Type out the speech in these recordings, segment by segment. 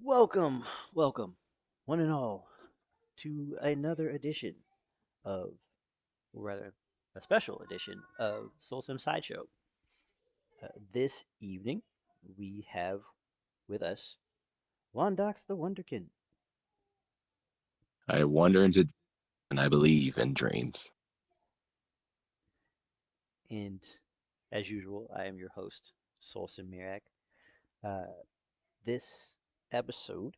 Welcome, welcome, one and all, to another edition of, or rather, a special edition of SoulSym Sideshow. This evening, we have with us Wondox the Wonderkin. I wander into and I believe in dreams. And as usual, I am your host, SoulSym Mirak. Uh, this episode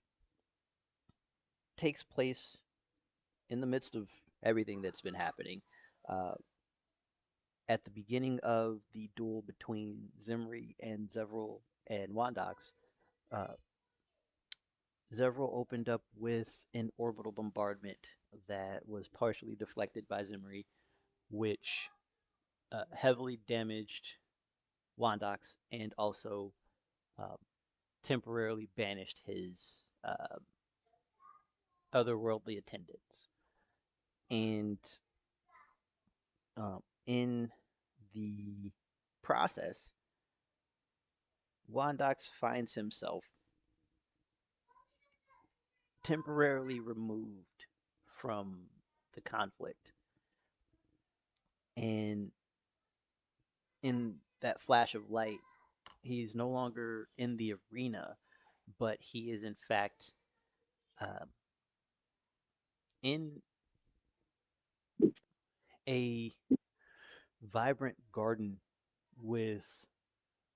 takes place in the midst of everything that's been happening. Uh, at the beginning of the duel between Zimri and Zevral and Wondox, uh, Zevral opened up with an orbital bombardment that was partially deflected by Zimri, which heavily damaged Wondox and also uh, temporarily banished his otherworldly attendants. And in the process, Wondox finds himself temporarily removed from the conflict. And in that flash of light, he's no longer in the arena, but he is in fact uh, in a vibrant garden with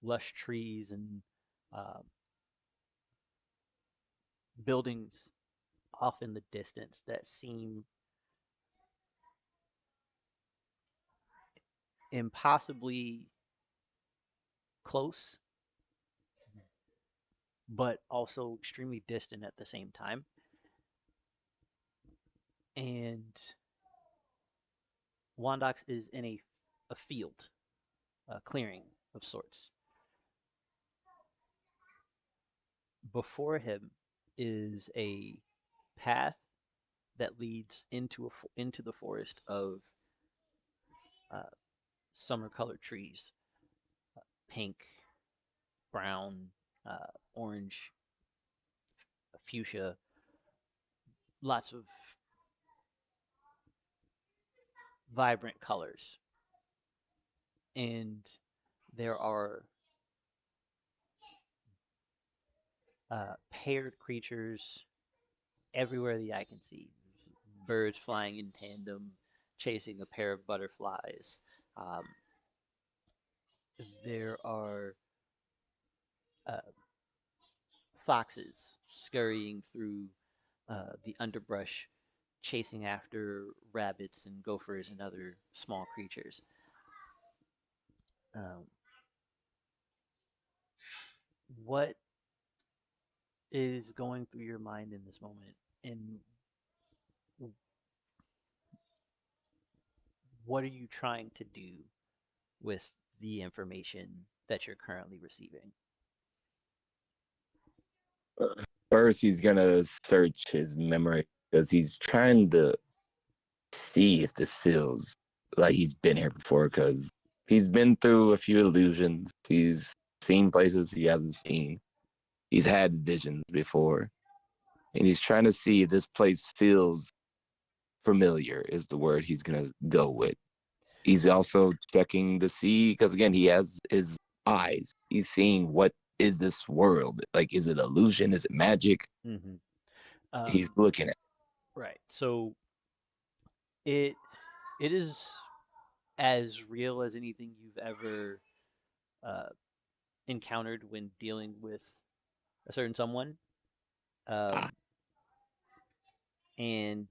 lush trees and uh, buildings off in the distance that seem impossibly close, but also extremely distant at the same time. And Wandox is in a field, a clearing of sorts. Before him is a path that leads into the forest of uh, summer colored trees, pink, brown, orange, fuchsia, lots of vibrant colors. And there are paired creatures everywhere the eye can see. Birds flying in tandem, chasing a pair of butterflies. Um, there are uh, foxes scurrying through the underbrush, chasing after rabbits and gophers and other small creatures. Um, what is going through your mind in this moment, and what are you trying to do with the information that you're currently receiving? First, he's gonna search his memory because he's trying to see if this feels like he's been here before. Because he's been through a few illusions. He's seen places he hasn't seen. He's had visions before, and he's trying to see if this place feels familiar. Is the word he's gonna go with. He's also checking to see because again, he has his eyes. He's seeing what is this world? Like, is it illusion? Is it magic? Mm-hmm. He's Um, looking at. right. So it it is as real as anything you've ever uh, encountered when dealing with a certain someone. Ah, Um, and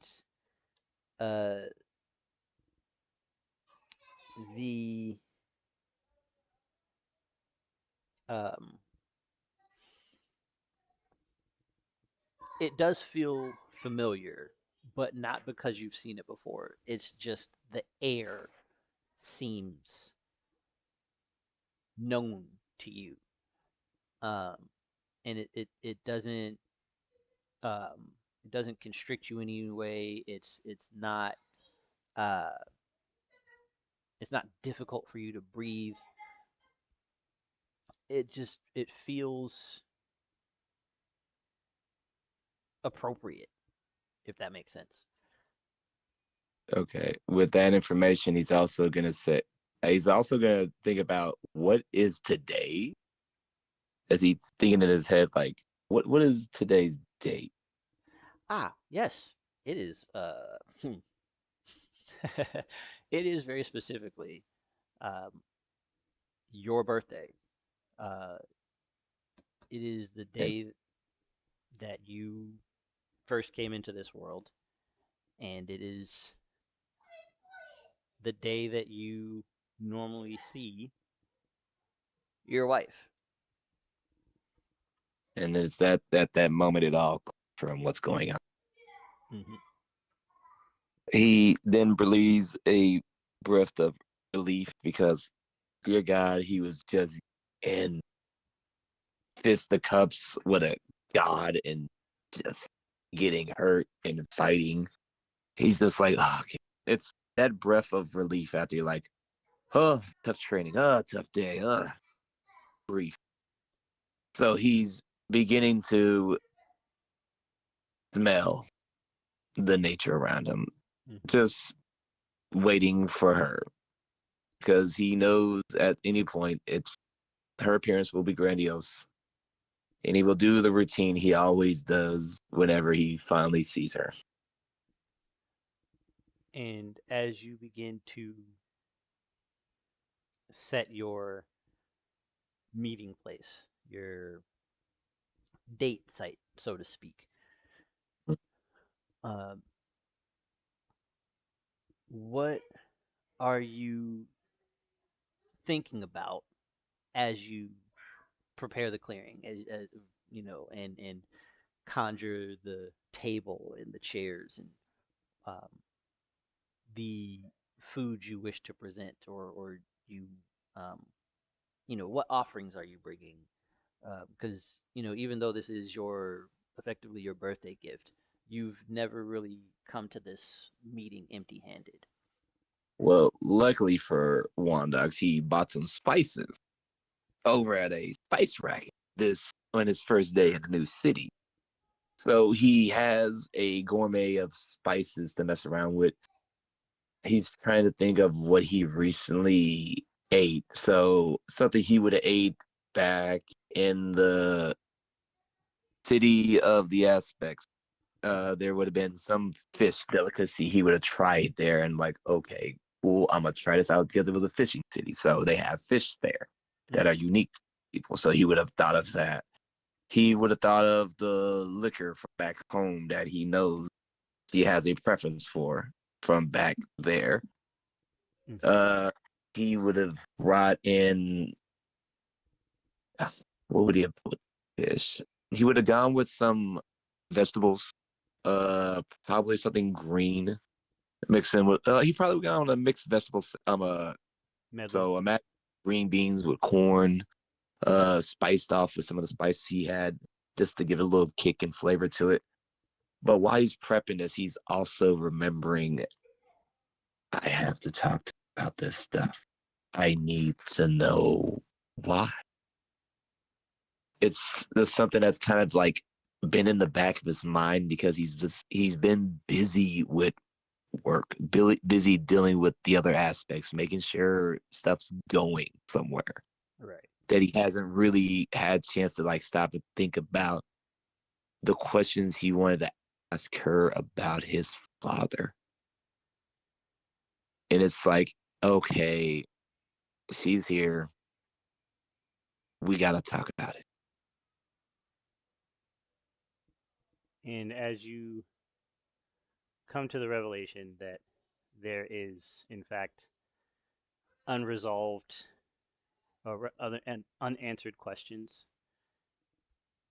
uh, the um, it does feel familiar, but not because you've seen it before. It's just the air seems known to you, um, and um, it doesn't constrict you in any way. Uh, it's not difficult for you to breathe. It feels appropriate, if that makes sense. Okay. With that information, he's also gonna think about what is today, as he's thinking in his head, like, what is today's date? Ah, yes, it is. It is very specifically um, your birthday. Uh, it is the And day that you first came into this world, and it is the day that you normally see your wife. and it's that moment it all from what's going on. Hmm. He then breathes a breath of relief because, dear God, he was just in fist the cups with a god and just getting hurt and fighting. He's just like, oh, okay. It's that breath of relief after you're like, oh, tough training, oh, tough day, brief. So he's beginning to smell the nature around him, Hmm. just waiting for her because he knows at any point it's her appearance will be grandiose, and he will do the routine he always does whenever he finally sees her. And as you begin to set your meeting place, your date site, so to speak, um, what are you thinking about as you prepare the clearing, and conjure the table and the chairs and um, the food you wish to present, or you, um, what offerings are you bringing? Because even though this is your effectively your birthday gift, you've never really come to this meeting empty-handed. Well, luckily for Wondox, he bought some spices over at a spice rack this on his first day in the new city. So he has a gourmet of spices to mess around with. He's trying to think of what he recently ate. So something he would have ate back in the city of the aspects. There would have been some fish delicacy he would have tried there, and like, okay, cool, I'm gonna try this out because it was a fishing city, so they have fish there that are Hmm. unique to people. So he would have thought of that. He would have thought of the liquor from back home that he knows he has a preference for from back there. Hmm. Uh, he would have brought in what would he have put fish? He would have gone with some vegetables. Probably something green. Mix in with. He probably would have gone with a mixed vegetables. Medley. So imagine green beans with corn. Spiced off with some of the spice he had, just to give it a little kick and flavor to it. But while he's prepping this, he's also remembering, I have to talk about this stuff. I need to know why. It's something that's kind of like been in the back of his mind because he's been busy with work, busy dealing with the other aspects, making sure stuff's going somewhere Right. that he hasn't really had chance to like stop and think about the questions he wanted to ask her about his father. And it's like, okay, she's here. We got to talk about it. And as you come to the revelation that there is, in fact, unresolved or other and unanswered questions,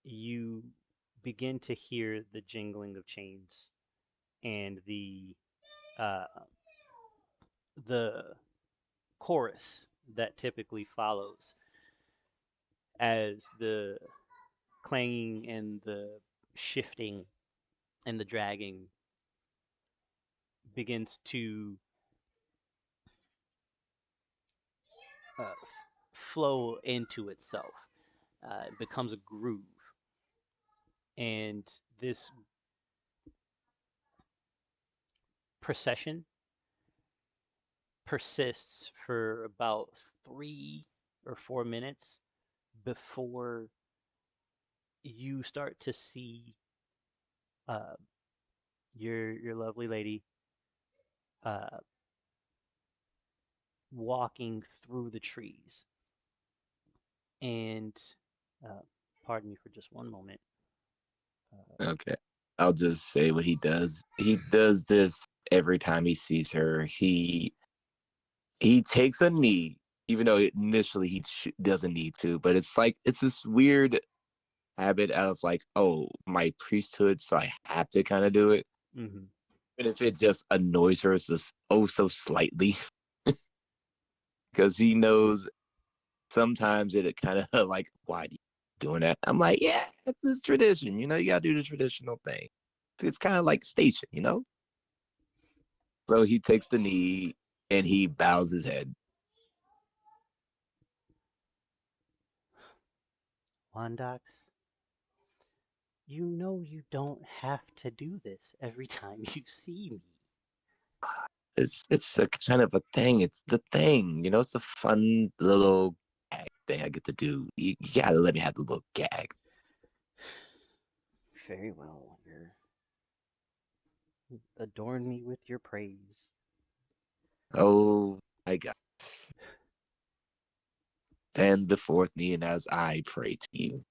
you begin to hear the jingling of chains and uh, the chorus that typically follows as the clanging and the shifting and the dragging begins to flow into itself. It becomes a groove, and this procession persists for about 3 or 4 minutes before you start to see uh, your lovely lady uh, walking through the trees. And uh, pardon me for just one moment. Uh, Okay. I'll just say what he does. He does this every time he sees her. He takes a knee, even though initially he doesn't need to. But it's like it's this weird habit out of like, oh, my priesthood, so I have to kind of do it. mhm. And if it just annoys her, it's just oh so slightly, because he knows sometimes it kind of like, why do you doing that? I'm like, yeah, it's this tradition. You know, you gotta do the traditional thing. It's kind of like station, you know. So he takes the knee and he bows his head. Wondox, you know you don't have to do this every time you see me. It's a kind of a thing. It's the thing, you know. It's a fun little gag thing I get to do. You gotta let me have the little gag. Very well, Wonder. Adorn me with your praise. Oh, I got this. And before me, and as I pray to you.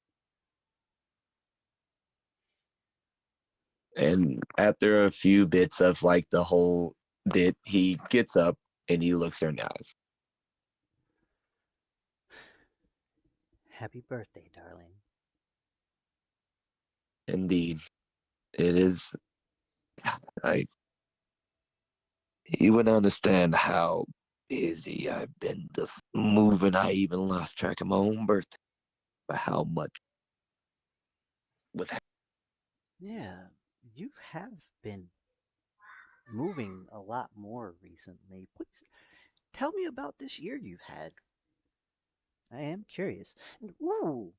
And after a few bits of like the whole bit, he gets up and he looks her in the eyes. Happy birthday, darling. Indeed, it is. I You wouldn't understand how busy I've been just moving. I even lost track of my own birthday, but how much with Yeah, you have been moving a lot more recently. Please tell me about this year you've had. I am curious. And, ooh,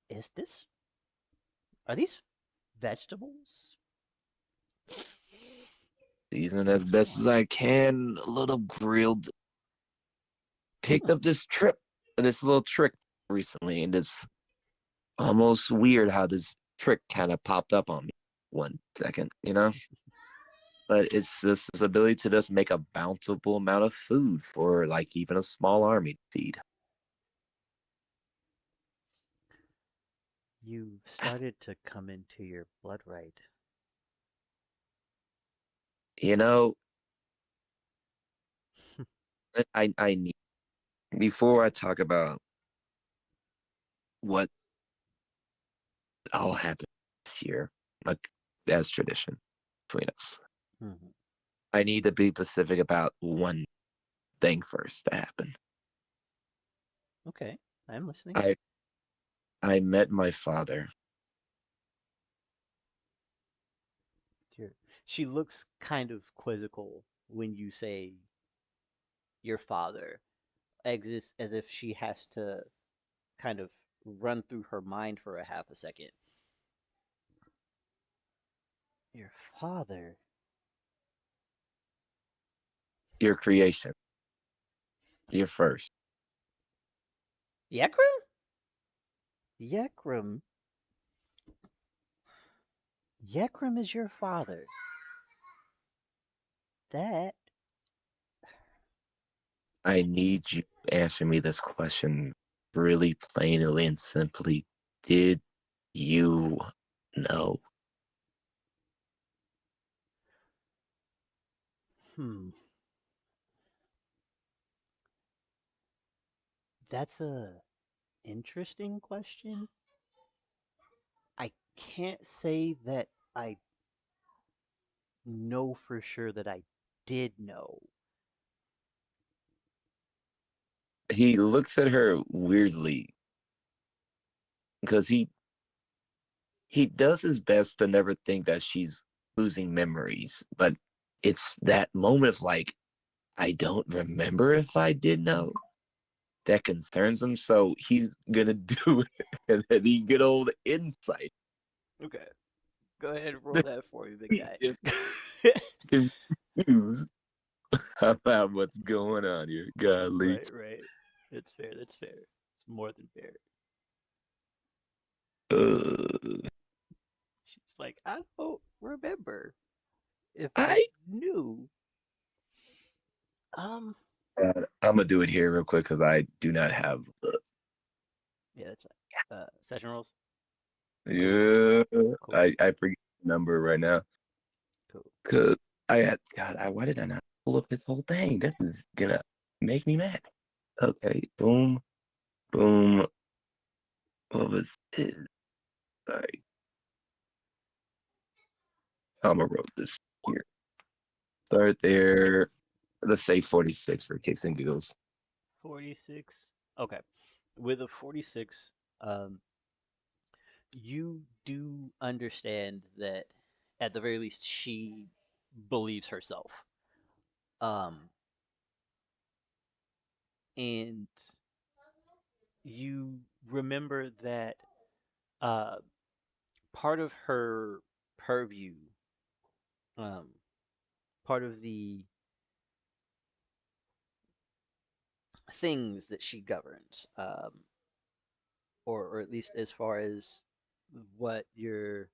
is this, are these vegetables? season as best as I can. A little grilled. Picked up this little trick recently, and it's almost weird how this trick kind of popped up on me 1 second, you know? But it's just this ability to just make a bountiful amount of food for like even a small army to feed. You've started to come into your blood right. You know, I need before I talk about what all happened this year, like as tradition between us. Mhm. I need to be specific about one thing first that happened. Okay, I'm listening. I I met my father. Dear. She looks kind of quizzical when you say your father, exists as if she has to kind of run through her mind for a half a second. Your father? Your creation. Your first. Yekrim? Yekrim? Yekrim is your father. That I need you to answer me this question really plainly and simply. Did you know? hmm. That's a interesting question. I can't say that I know for sure that I did know. He looks at her weirdly because he does his best to never think that she's losing memories, but it's that moment of like, I don't remember if I did know that concerns him. So he's gonna do it, and then he good old insight. Okay, go ahead and roll that for me, big guy. confused about what's going on here. Golly. Right, right. It's fair. That's fair. It's more than fair. Uh, She's like, I don't remember if I I knew. Um, I'm gonna do it here real quick because I do not have. yeah, that's right. Session roles. Cool, Yeah, cool, I forget the number right now cool. because I had God. Why did I not pull up this whole thing? This is gonna make me mad. Okay, boom, boom. What was it? Sorry, I'm gonna wrote this here. Start there. Let's say 46 for kicks and giggles. 46. Okay. With a 46, um, you do understand that at the very least she believes herself. Um, and you remember that uh, part of her purview, um, part of the things that she governs, or at least as far as what your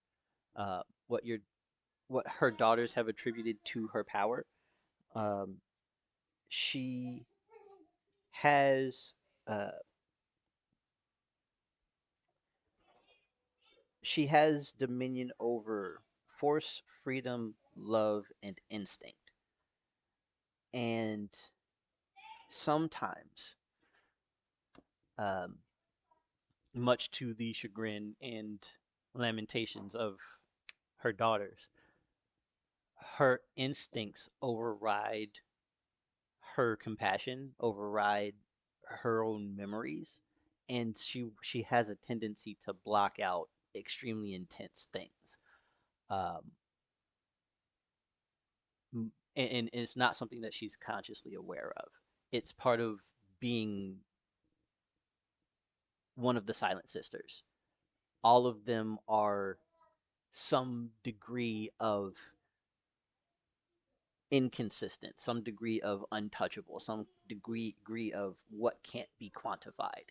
what your what her daughters have attributed to her power. Um, she has uh, she has dominion over force, freedom, love, and instinct. And sometimes, um, much to the chagrin and lamentations of her daughters, her instincts override her compassion, override her own memories, and she has a tendency to block out extremely intense things. Um, and it's not something that she's consciously aware of. It's part of being one of the Silent Sisters. All of them are some degree of inconsistent, some degree of untouchable, some degree of what can't be quantified.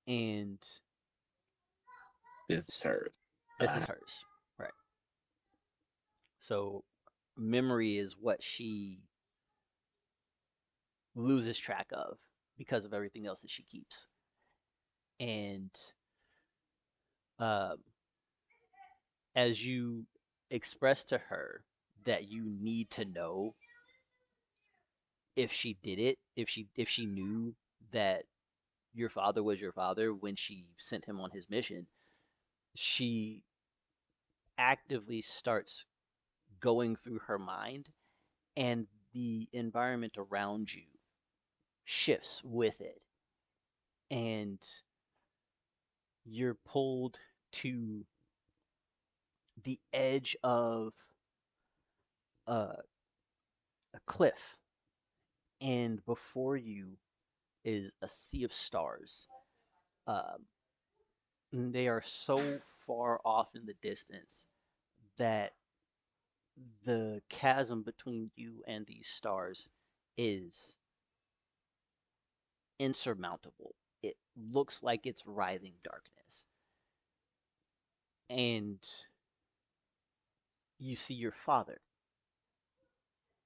And This is hers. this is hers, right? So memory is what she loses track of because of everything else that she keeps. And um, as you express to her that you need to know if she did it, if she knew that your father was your father when she sent him on his mission, she actively starts going through her mind, and the environment around you shifts with it, and you're pulled to the edge of a, a cliff, and before you is a sea of stars. Um, they are so far off in the distance that the chasm between you and these stars is insurmountable. It looks like it's writhing darkness. And you see your father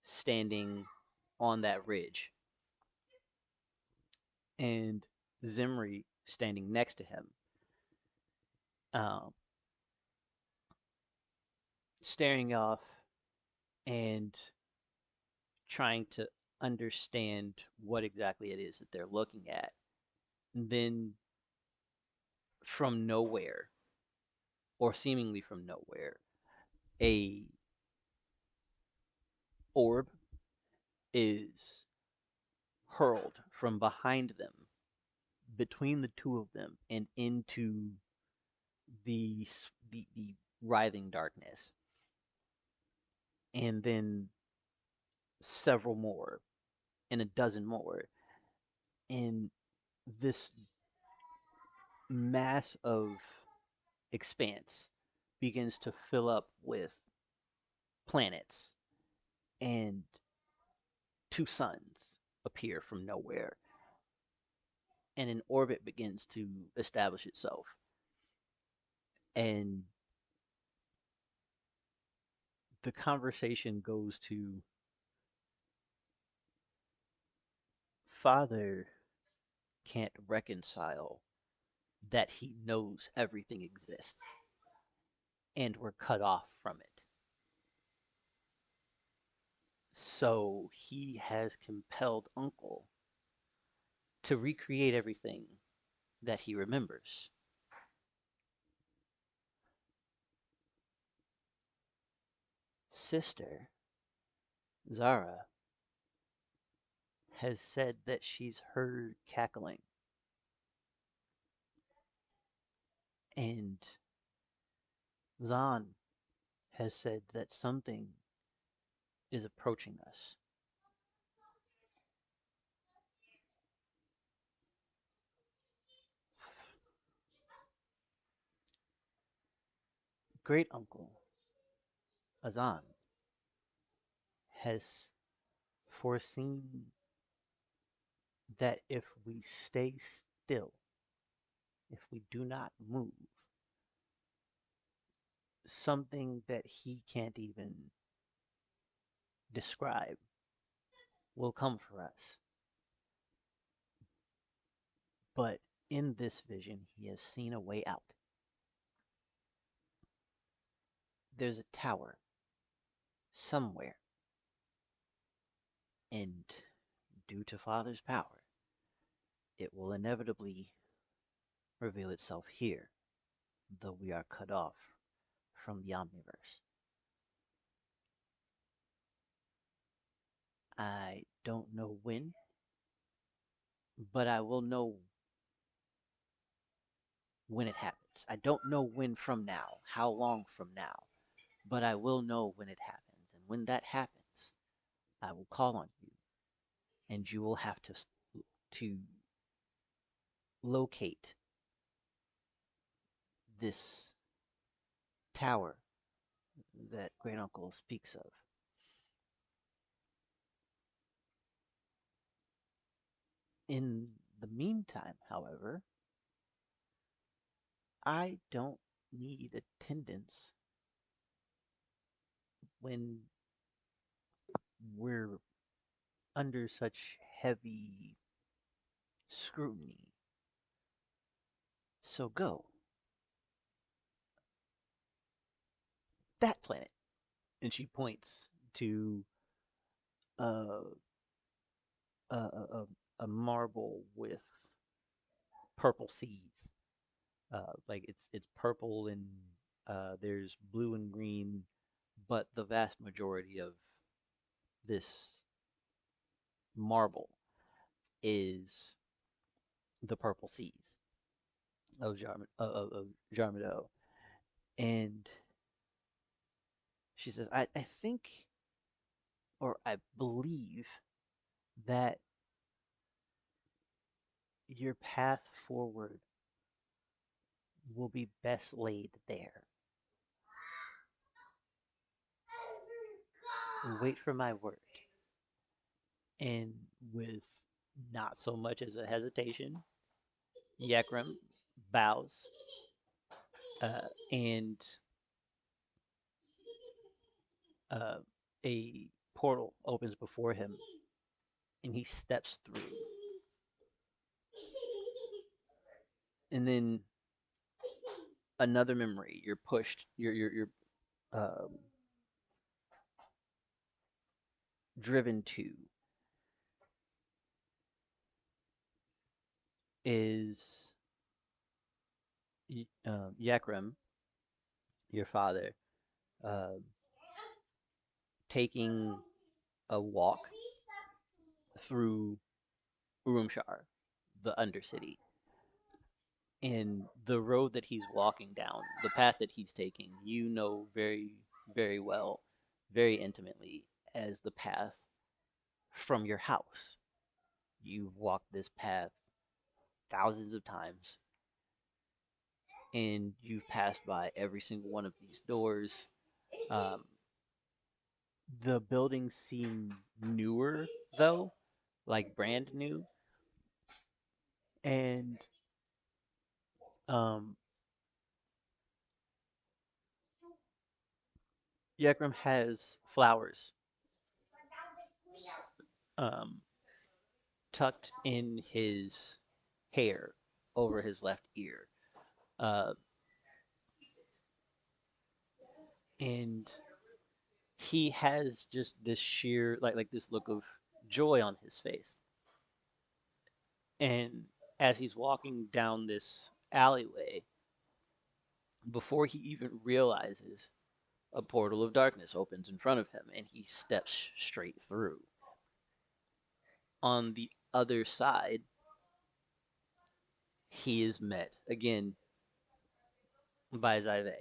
standing on that ridge, and Zimri standing next to him, um, staring off and trying to understand what exactly it is that they're looking at. And then from nowhere, or seemingly from nowhere, a orb is hurled from behind them, between the two of them, and into the writhing darkness. And then several more, and a dozen more, and this mass of expanse begins to fill up with planets, and two suns appear from nowhere, and an orbit begins to establish itself. And the conversation goes to Father can't reconcile that he knows everything exists and we're cut off from it. So he has compelled Uncle to recreate everything that he remembers. Sister, Zara, has said that she's heard cackling, and Zahn has said that something is approaching us. Great uncle Azan has foreseen that if we stay still, if we do not move, something that he can't even describe will come for us. But in this vision, he has seen a way out. There's a tower somewhere, and due to Father's power, it will inevitably reveal itself here, though we are cut off from the omniverse. I don't know when, but I will know when it happens. I don't know when from now, how long from now, but I will know when it happens. And when that happens, I will call on you, and you will have to locate this tower that Great Uncle speaks of. In the meantime, however, I don't need attendance when we're under such heavy scrutiny. So go. That planet. And she points to uh, a marble with purple seas. Like it's purple and there's blue and green, but the vast majority of this marble is the purple seas of Jarmeadow. And she says, I think, or I believe, that your path forward will be best laid there. Wait for my word. And with not so much as a hesitation, Yakram bows, and uh, a portal opens before him, and he steps through. And then another memory you're pushed, you're um, driven to is Yakram, your father, uh, taking a walk through Urumshar, the Undercity. And the road that he's walking down, the path that he's taking, you know very, very well, very intimately, as the path from your house. You've walked this path thousands of times, and you've passed by every single one of these doors. Um, The buildings seem newer, though, like brand new, and um, Yakram has flowers um, tucked in his hair over his left ear, uh, and he has just this sheer like this look of joy on his face. And as he's walking down this alleyway, before he even realizes, a portal of darkness opens in front of him and he steps straight through. On the other side, he is met again by Zy'vae.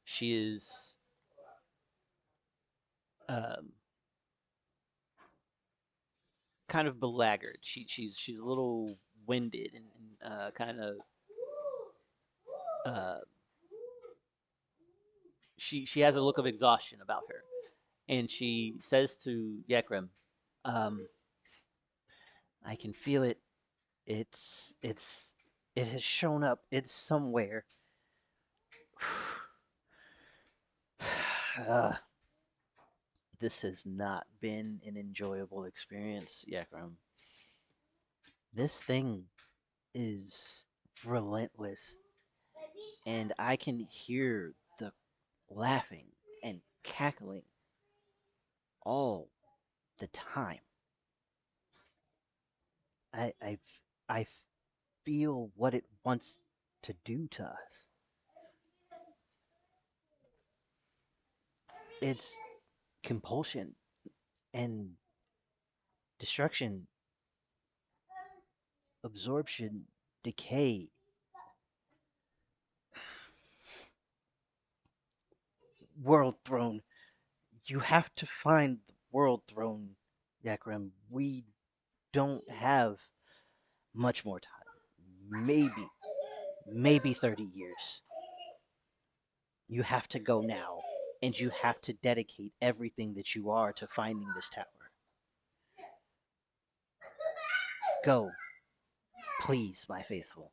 She is um, kind of belaggard. She's a little winded and kind of uh, she has a look of exhaustion about her, and she says to Yekrim, um, "I can feel it. It's it has shown up. It's somewhere. uh, this has not been an enjoyable experience, Yakram. This thing is relentless, and I can hear the laughing and cackling all the time. I I feel what it wants to do to us. It's compulsion and destruction, absorption, decay. World throne. You have to find the world throne, Yakram. We don't have much more time. Maybe 30 years. You have to go now, and you have to dedicate everything that you are to finding this tower. Go, please, my faithful.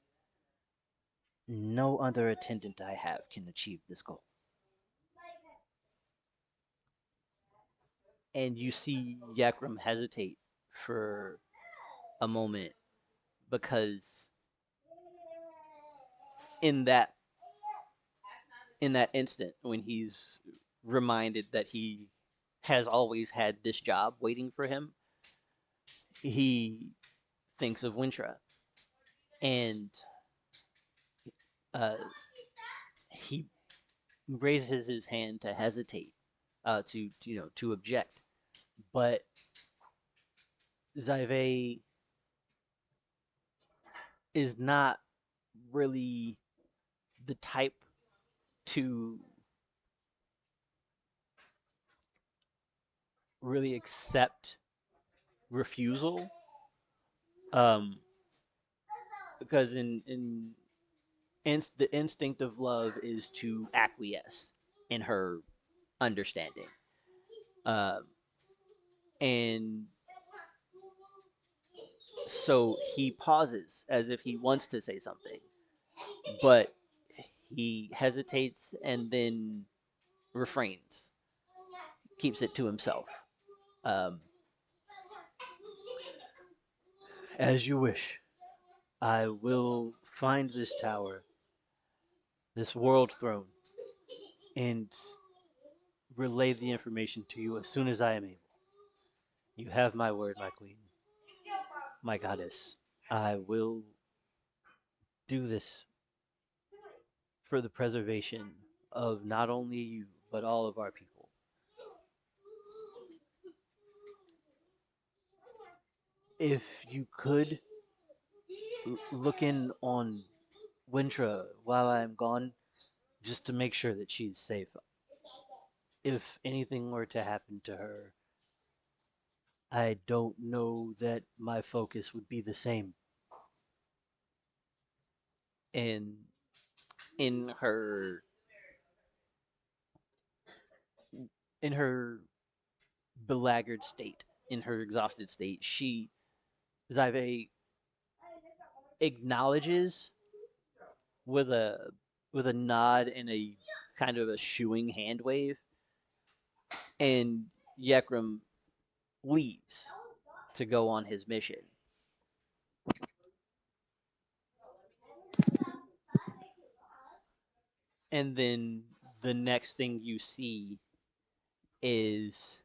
No other attendant I have can achieve this goal. And you see Yakram hesitate for a moment because in that in that instant when he's reminded that he has always had this job waiting for him, he thinks of Wintra and uh, he raises his hand to hesitate, to object, but Zy'vae is not really the type to really accept refusal, um, because the instinct of love is to acquiesce in her understanding, uh, and so he pauses as if he wants to say something, but he hesitates and then refrains, keeps it to himself. Um, as you wish. I will find this tower, this world throne, and relay the information to you as soon as I am able. You have my word, my queen, my goddess. I will do this for the preservation of not only you, but all of our people. If you could look in on Wintra while I am gone, just to make sure that she's safe. If anything were to happen to her, I don't know that my focus would be the same. And in her in her belaggard state, in her exhausted state, Zy'vae acknowledges with a nod and a kind of a shooing hand wave, and Yekrim leaves to go on his mission. And then the next thing you see is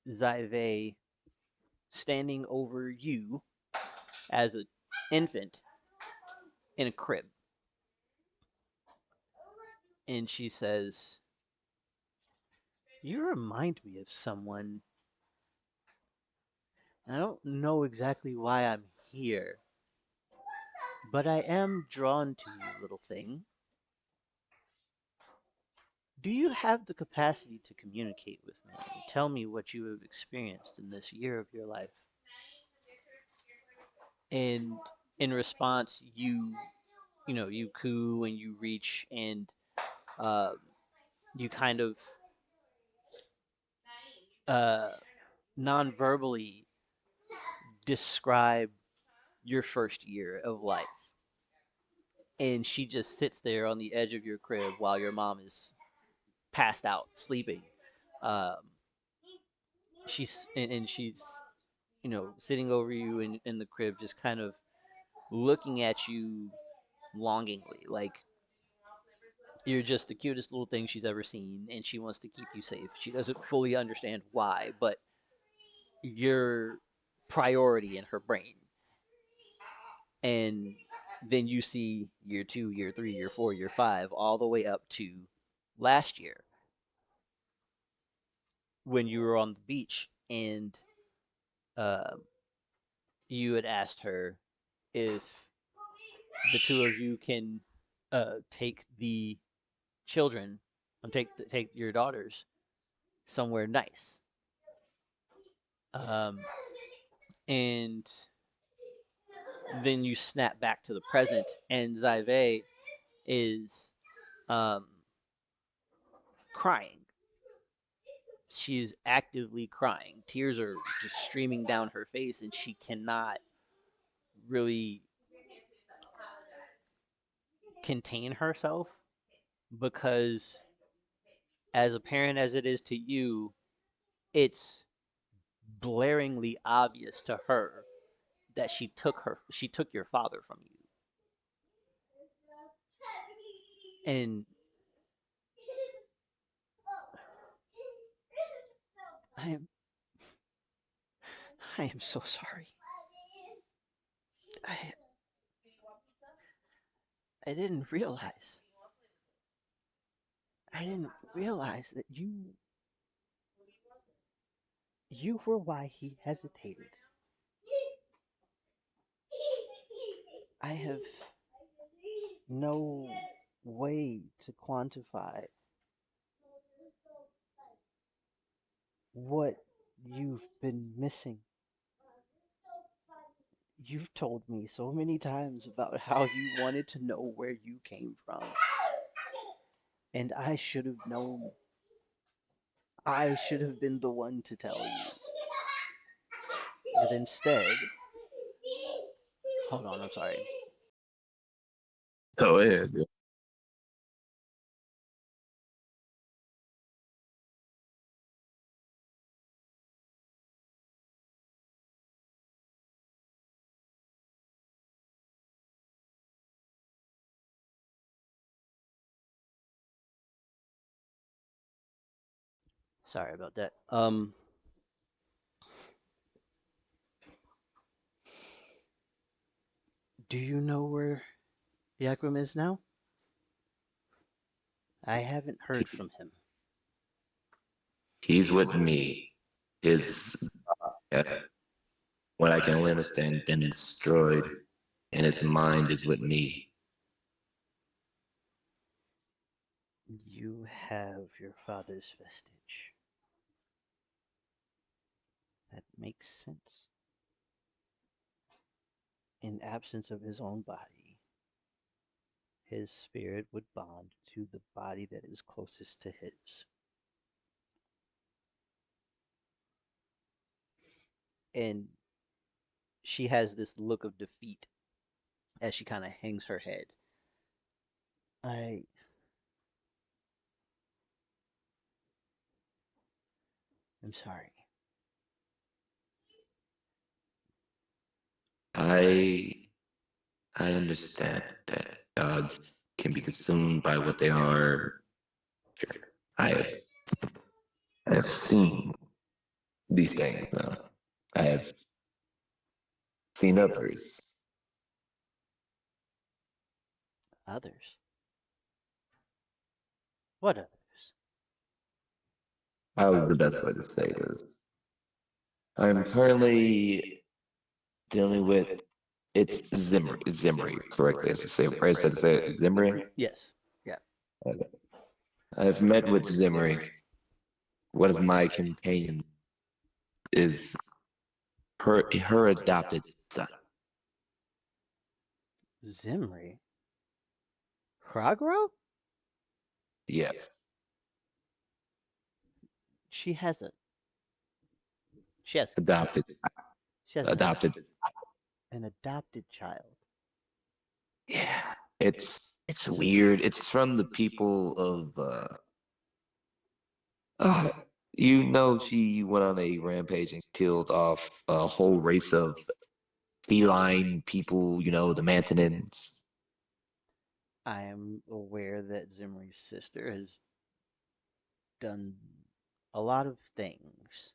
Zy'vae standing over you as an infant in a crib. And she says, "You remind me of someone. I don't know exactly why I'm here, but I am drawn to you, little thing. Do you have the capacity to communicate with me and tell me what you have experienced in this year of your life?" And in response, you coo and you reach, and uh, you kind of uh, non-verbally describe your first year of life. And she just sits there on the edge of your crib while your mom is passed out sleeping. Um, she's sitting over you in the crib, just kind of looking at you longingly, like you're just the cutest little thing she's ever seen, and she wants to keep you safe. She doesn't fully understand why, but you're priority in her brain. And then you see year two, year three, year four, year five, all the way up to last year when you were on the beach, and uh, you had asked her if the two of you can take the children, take your daughters somewhere nice. Um, and then you snap back to the present, and Zy'vae is um, crying. She is actively crying. Tears are just streaming down her face, and she cannot really contain herself because, as apparent as it is to you, it's blaringly obvious to her that she took your father from you. And I am I am so sorry. I I didn't realize. I didn't realize that you were why he hesitated. I have no way to quantify what you've been missing. You've told me so many times about how you wanted to know where you came from, and I should have known. I should have been the one to tell you. But instead, hold on, I'm sorry. Oh yeah. Sorry about that. Do you know where Yakram is now? I haven't heard He, from him. he's with me. His uh, what I can only understand been destroyed, and its mind is with me. You have your father's vestige. That makes sense. In absence of his own body, his spirit would bond to the body that is closest to his. and she has this look of defeat as she kind of hangs her head. I am sorry. I I understand that gods can be consumed by what they are. Sure. I have I have seen these things now. I have seen others. Others? What others? How is the best way to say this? I'm currently dealing with Zimri, correctly as to say right to say it, Zimri. Yes. Yeah. Okay. I've met with Zimri. One of my companions is her adopted son. Zimri? Kragro? Yes, She has a she has adopted, she has adopted. an adopted child. Yeah, it's weird. It's from the people of uh you know, she went on a rampage and killed off a whole race of feline people, you know, the Mantonins. I am aware that Zimri's sister has done a lot of things.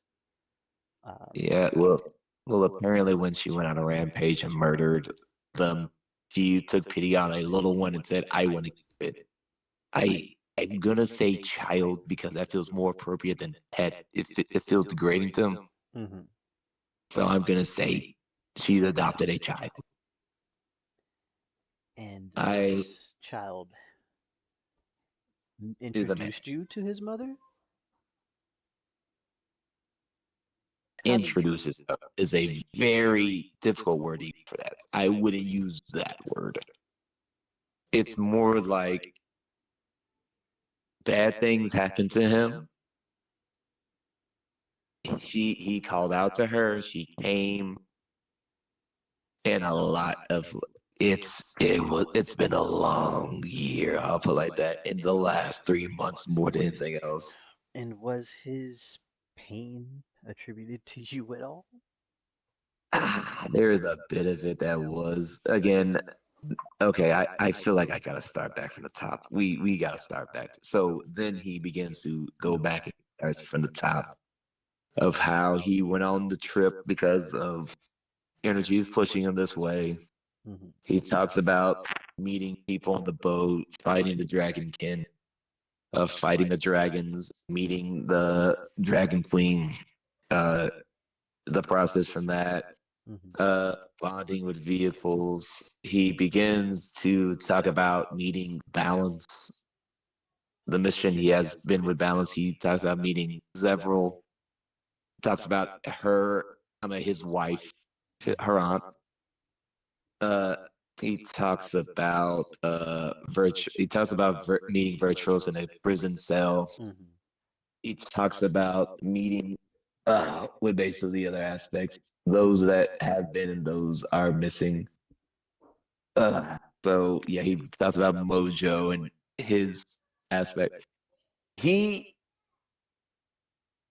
Um, Yeah, well, apparently when she went on a rampage and murdered them, she took pity on a little one and said, "I want to keep it." I am gonna say child because that feels more appropriate than pet. It feels degrading to him. mhm. So I'm gonna say she's adopted a child. And I this child is a man. introduced you to his mother? How did Introduces is a very difficult word even for that. I wouldn't use that word. It's more like bad things happen to him. He called out to her. She came, and a lot of it's been a long year. I'll put it like that. In the last 3 months, more than anything else. and was his pain attributed to you at all? There is a bit of it that was again okay. I feel like I gotta start back from the top. We gotta start back. So then he begins to go back and starts from the top of how he went on the trip because of energy is pushing him this way. Mhm. He talks about meeting people on the boat, fighting the dragonkin, fighting the dragons, meeting the dragon queen, uh, the process from that, Mhm. bonding with vehicles. He begins to talk about meeting balance. The mission he has been with balance. He talks about meeting several. Talks about her, I mean his wife, her aunt. Uh, he talks about He talks about meeting virtuos in a prison cell. Mhm. He talks about meeting with basically the other aspects. Those that have been and those are missing. So yeah, he talks about Mojo and his aspect. He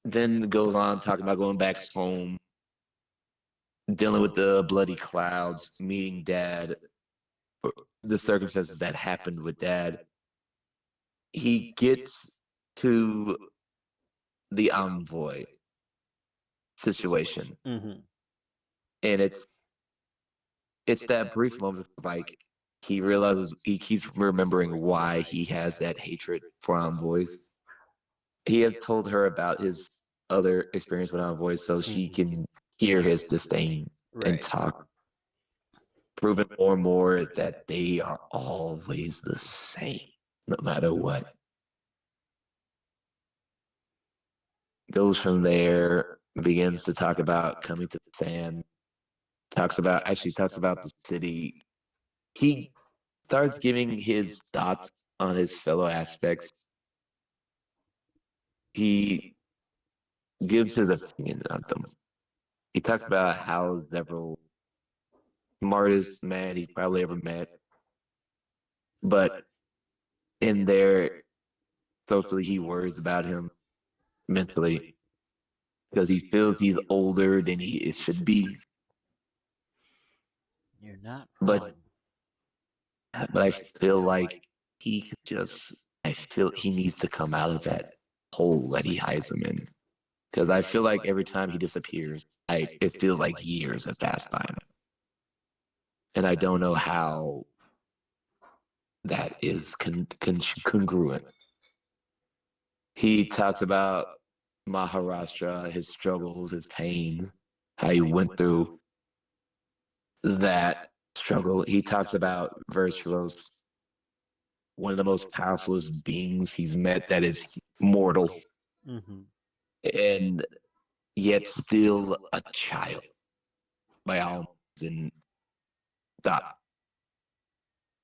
then goes on talking about going back home, dealing with the bloody clouds, meeting dad, the circumstances that happened with dad. He gets to the envoy situation, Mhm. and it's that brief moment of like he realizes he keeps remembering why he has that hatred for envoys. He has told her about his other experience with envoys so she Mhm. can hear his disdain and Right. talk, proving more and more that they are always the same, no matter what. Goes from there, begins to talk about coming to the sand, talks about the city. He starts giving his thoughts on his fellow aspects. He gives his opinion on them. He talks about how several smartest man he's probably ever met, but in there socially he worries about him mentally because he feels he's older than should be. You're not But wrong. I feel like he could just. I feel he needs to come out of that hole that he hides him in. Because I feel like every time he disappears, I it feels like years have passed by him, and I don't know how that is congruent. He talks about Maharashtra, his struggles, his pains, how he went through that struggle. He talks about Virtuos, one of the most powerful beings he's met that is mortal Hmm. and yet still a child by all means, and thought,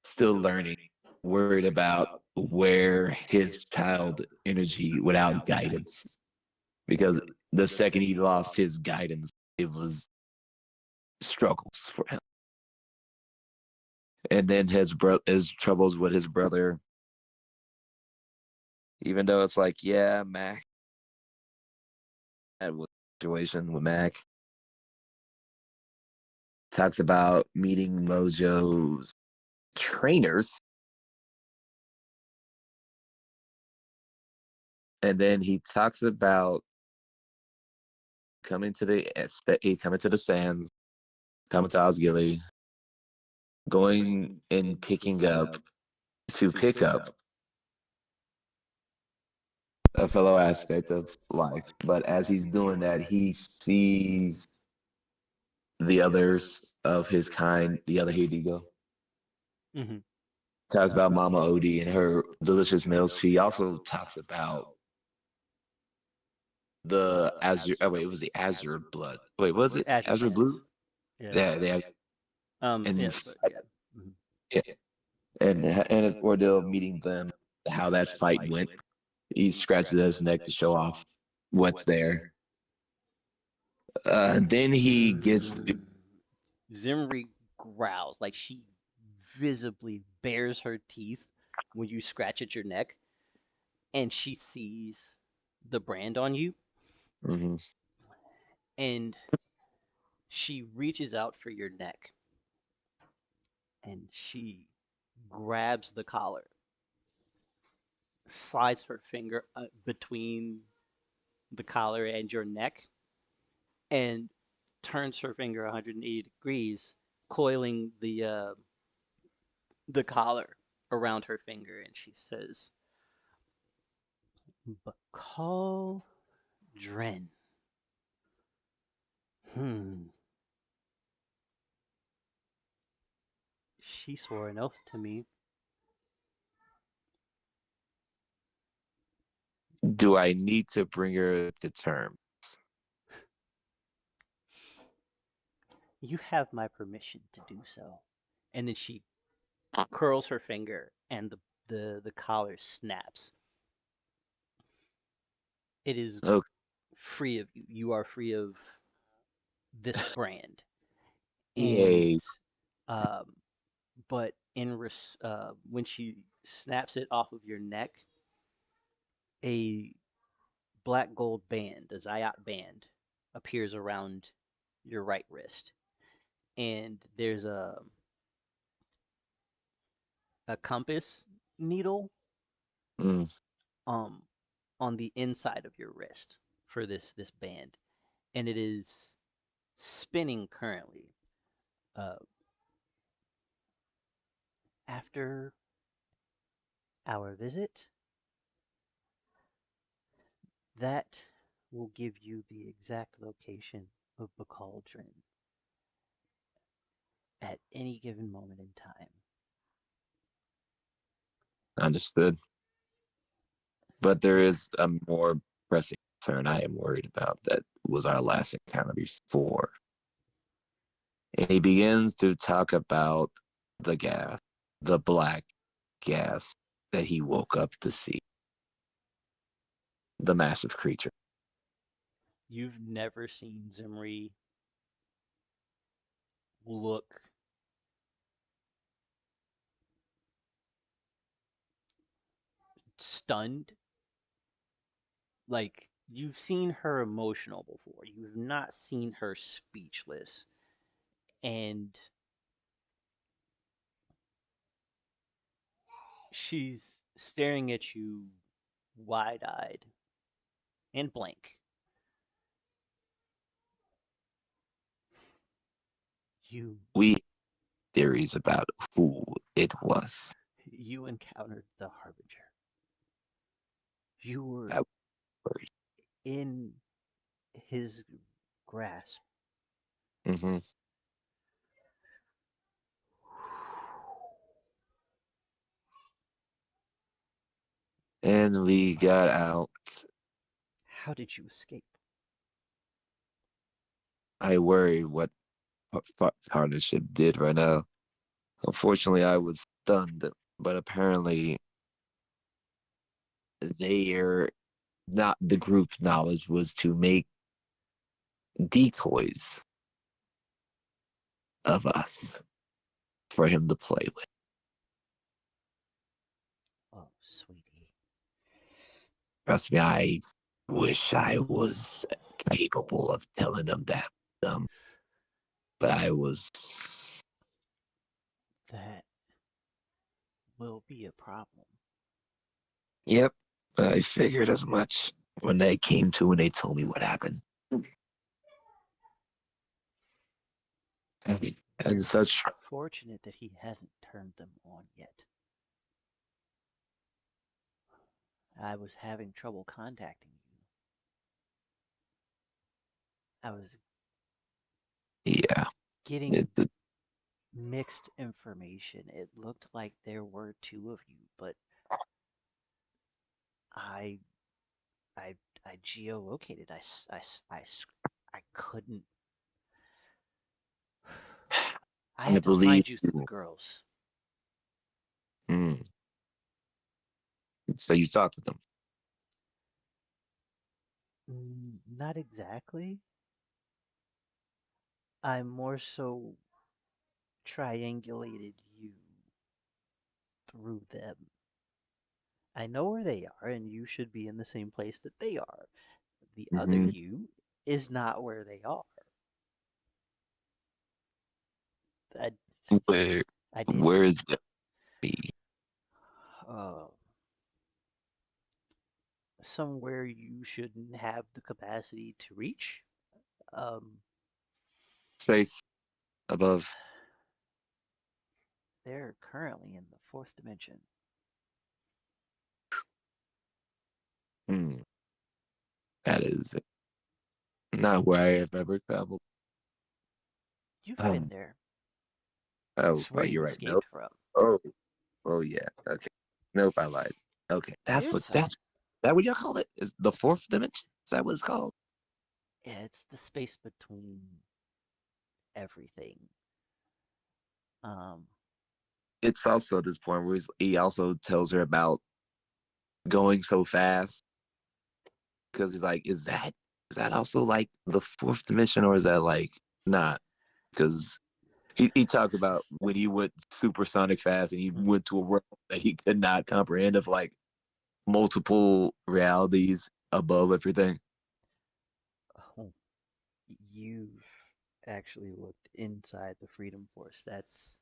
still learning, worried about where his child energy without guidance. Because the second he lost his guidance, it was struggles for him. And then his troubles with his brother, even though it's like, yeah, Mac had a situation with Mac. Talks about meeting Mojo's trainers, and then he talks about coming to the sands, coming to Osgiliath, going and picking up to pick up a fellow aspect of life. But as he's doing that, he sees the others of his kind, the other Hidigo. Hmm. Talks about Mama Odie and her delicious meals. He also talks about the Azure. Oh wait, it was the Azure blood. Wait, was it Azure Azure Sands. Blue? Yeah. Yeah, they have, and Yes, but yeah. Mhm. yeah, and an ordeal meeting them, how that fight went. He scratches his neck to show off what's there. Then he gets to, Zimri growls like she visibly bares her teeth when you scratch at your neck, and she sees the brand on you, mhm. and she reaches out for your neck, and she grabs the collar, slides her finger between the collar and your neck, and turns her finger 180 degrees, coiling the collar around her finger, and she says, "Bacall Dren. Hmm. She swore an oath to me. Do I need to bring her to terms? You have my permission to do so." And then she curls her finger, and the collar snaps. It is free of you. You are free of this brand. And Okay. um, but when she snaps it off of your neck, a black gold band, a Zy'vae band, appears around your right wrist, and there's a compass needle Mm. um on the inside of your wrist for this band, and it is spinning currently. Uh, After our visit, that will give you the exact location of Bacaldrin at any given moment in time. Understood. But there is a more pressing concern I am worried about that was our last encounter before. And he begins to talk about the gas, the black gas that he woke up to see, the massive creature. You've never seen Zimri. look stunned. Like you've seen her emotional before. You've not seen her speechless. And she's staring at you wide eyed and blank. You We theories about who it was. you encountered the Harbinger. You were That word. in his grasp. Hmm. And we got out. How did you escape? I worry what partnership did right now. Unfortunately, I was stunned, but apparently their not the group's knowledge was to make decoys of us for him to play with. Oh, sweetie. Trust me, I wish I was capable of telling them that, um, but I was. That will be a problem. Yep, I figured as much when they came to and they told me what happened. And You're such. fortunate that he hasn't turned them on yet. I was having trouble contacting you. I was Yeah, getting it, mixed information. It looked like there were two of you, but I I I geolocated. I couldn't. I I had to believe find you through the you. girls. Mm. So you talked with them. Not exactly. I more so triangulated you through them. I know where they are, and you should be in the same place that they are. The other Hmm. you is not where they are. I, Where I did where is it? Be? uh, somewhere you shouldn't have the capacity to reach. Um, Space above. they're currently in the fourth dimension. Hmm. That is not where I have ever traveled. You've been Um, there. oh, It's oh, where you're you right. Nope. escaped from. Oh, oh yeah. Okay. Nope, I lied. Okay, There's a that's that what y'all call it? Is the fourth dimension? Is that what it's called? It's the space between everything. Um, It's also this point where he also tells her about going so fast because he's like, is that also like the fourth dimension or is that like not? Because he talked about when he went supersonic fast and he mm, went to a world that he could not comprehend of like multiple realities above everything. oh, you've actually looked inside the Freedom Force. That's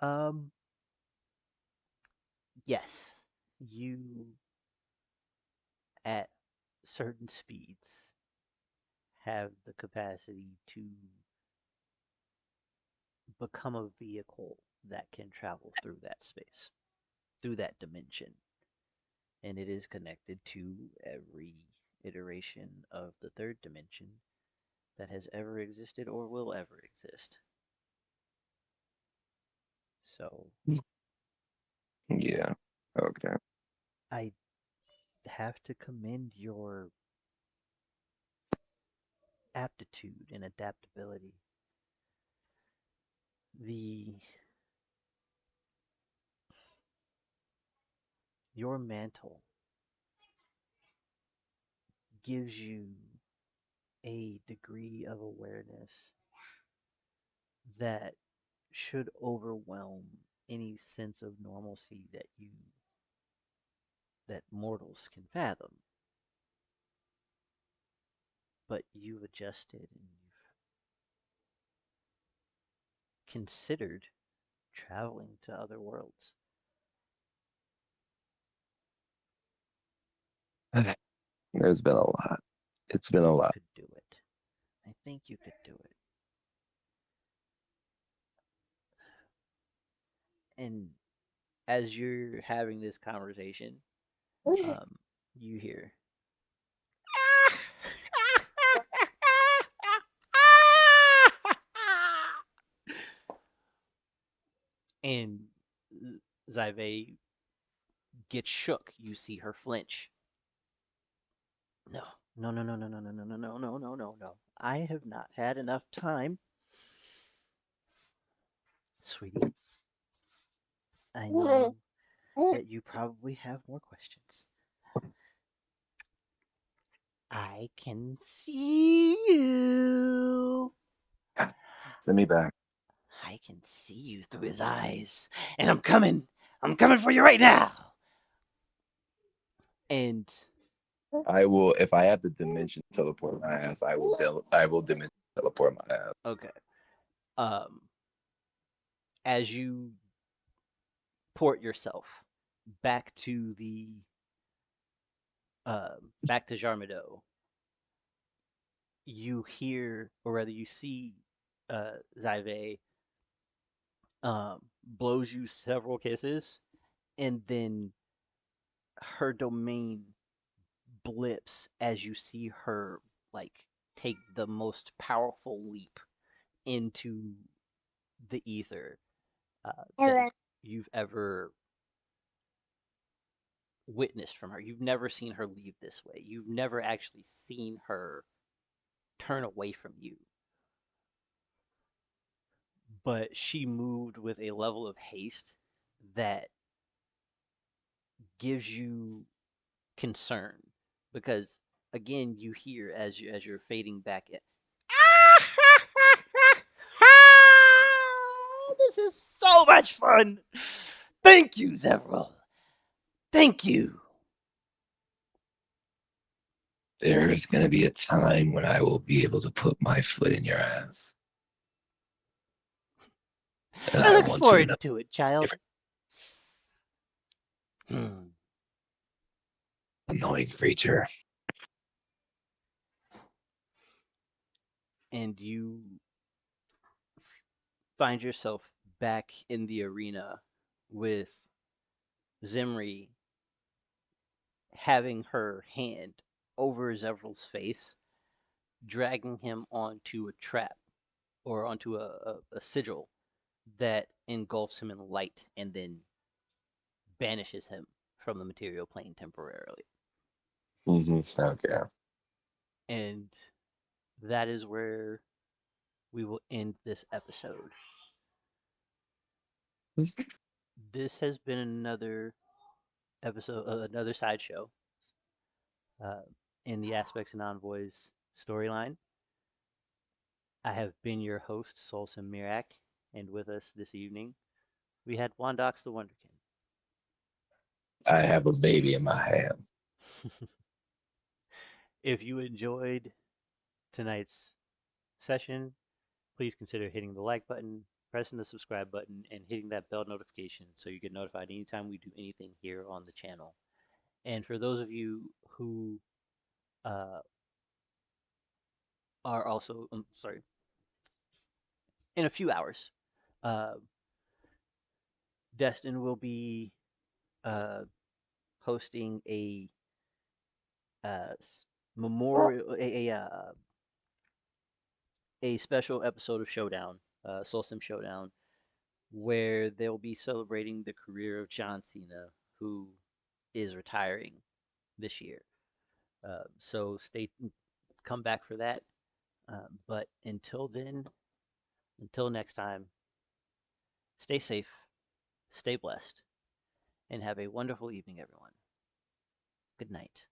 um, yes, you at certain speeds have the capacity to become a vehicle that can travel through that space, through that dimension. And it is connected to every iteration of the third dimension that has ever existed or will ever exist. So Yeah. Okay. I have to commend your aptitude and adaptability. The Your mantle gives you a degree of awareness that should overwhelm any sense of normalcy that mortals can fathom. But you've adjusted and you've considered traveling to other worlds. There's been a lot. It's been a You lot. could do it. I think you could do it. And as you're having this conversation, um, you hear, and Zy'vae gets shook. You see her flinch. No, no, no, no, no, no, no, no, no, no, no, no, no, no. I have not had enough time, sweetie. I know that you probably have more questions. I can see you. Send me back. I can see you through his eyes. And I'm coming. I'm coming for you right now. And I will, if I have to dimension teleport my ass, I will dimension teleport my ass. okay. Um as you port yourself back to the back to Jarmedo, you hear or rather you see Zy'vae blows you several kisses and then her domain blips as you see her like take the most powerful leap into the ether that you've ever witnessed from her. You've never seen her leave this way. You've never actually seen her turn away from you. But she moved with a level of haste that gives you concern because again you hear as you're fading back at this is so much fun. Thank you, Zevral. Thank you. There's going to be a time when I will be able to put my foot in your ass. And I I look want you to know, forward to it, child. Hmm. annoying creature. And you find yourself back in the arena with Zimri having her hand over Zevral's face, dragging him onto a trap or onto a sigil that engulfs him in light and then banishes him from the material plane temporarily. Okay. And that is where we will end this episode. This has been another episode, another sideshow uh, in the Aspects and Envoys storyline. I have been your host, SoulSym Mirak, and with us this evening, we had Wondox the Wonderkin. I have a baby in my hands. If you enjoyed tonight's session, please consider hitting the like button, pressing the subscribe button, and hitting that bell notification so you get notified anytime we do anything here on the channel. And for those of you who uh, are also, sorry, in a few hours, uh, Destin will be uh, hosting uh, memorial, a special episode of Showdown, SoulSym Showdown, where they'll be celebrating the career of John Cena, who is retiring this year. So come back for that. But until then, until next time, stay safe, stay blessed, and have a wonderful evening, everyone. Good night.